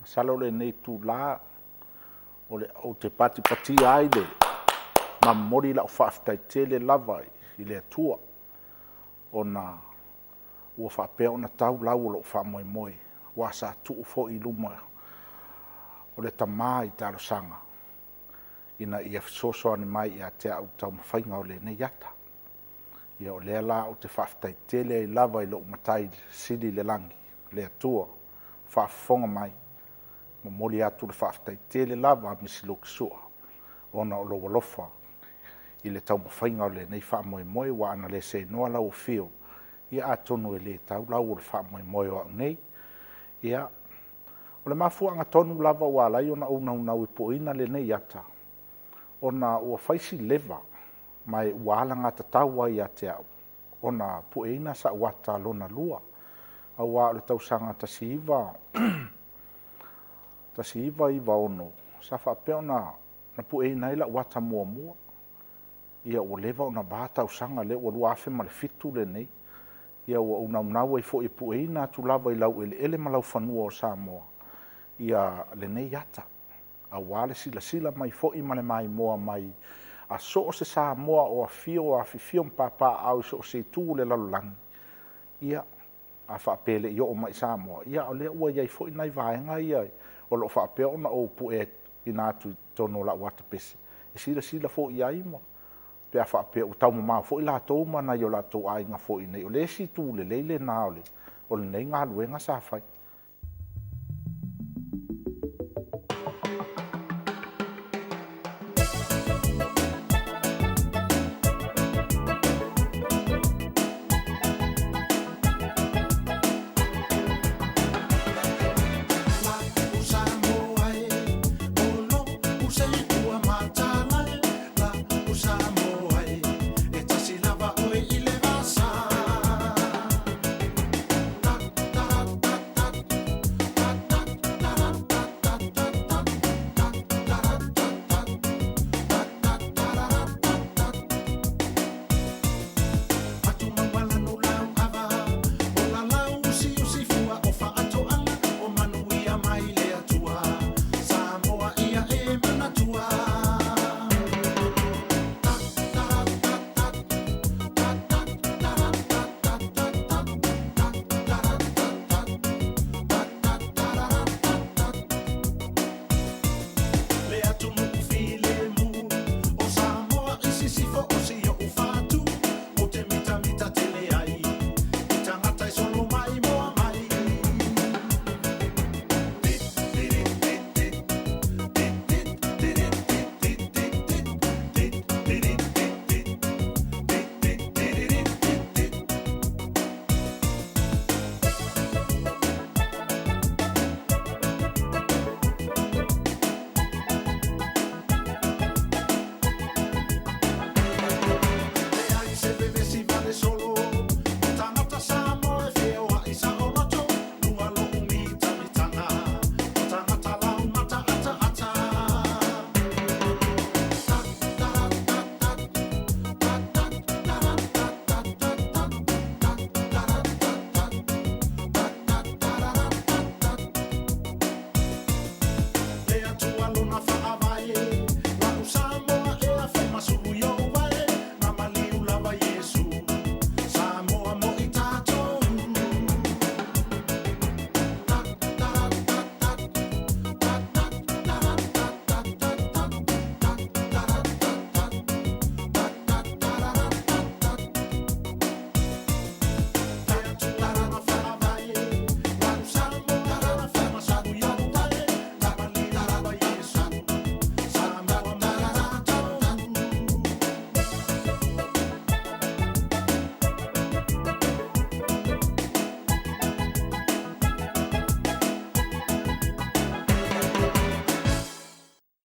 salo le nei tula o te pati ai le mamori la whaaftaitele lava i le atua ona ua whaapea ona tau lau lo whaamoemoe wa sa tuu fo i luma o le tamā i talo sanga ina ia soso ani mai ia te au tau mawhainga o le nei yata ia o lea la o te whaaftaitele i lava i lo matai sili le langi le atua whaafonga mai mamori atu le whaaftaitele lava misi lokisua ona o lo walofa i le tau mawhainga o le nei whaamoemoe wa ana le se noa lau o fio ia atonu e le tau lau o le whaamoemoe o au nei ia o le mafuanga tonu lava wa lai ona unau i poina le nei ata ona ua faisi leva mai ua alanga tatau ai ate au ona pueina sa wata lona lua au wa le tausanga tasiiva iwa ono sa whapea ona na pueina ila wata mua ia ua leva ona ba tausanga le ua lua afe ma le fitu le nei ia ua unau ai fo i pueina atu lava i lau ele malau fanua o Samoa ia le nei ata au wale sila mai fo i male mai moa mai a so o se Samoa o a fifio mpapa au so o se tu le lalolangi ia a whaapele i o mai Samoa ia o le ua iai fo i nai vaenga ia o lo whaapea ona o pue ina atu tono la wata pese e sila fo i ai mo pe a whaapea o tau mamau fo i la tau mana i o la tau ainga fo i nei o le si tu le leile na o le nei ngā luenga sa whai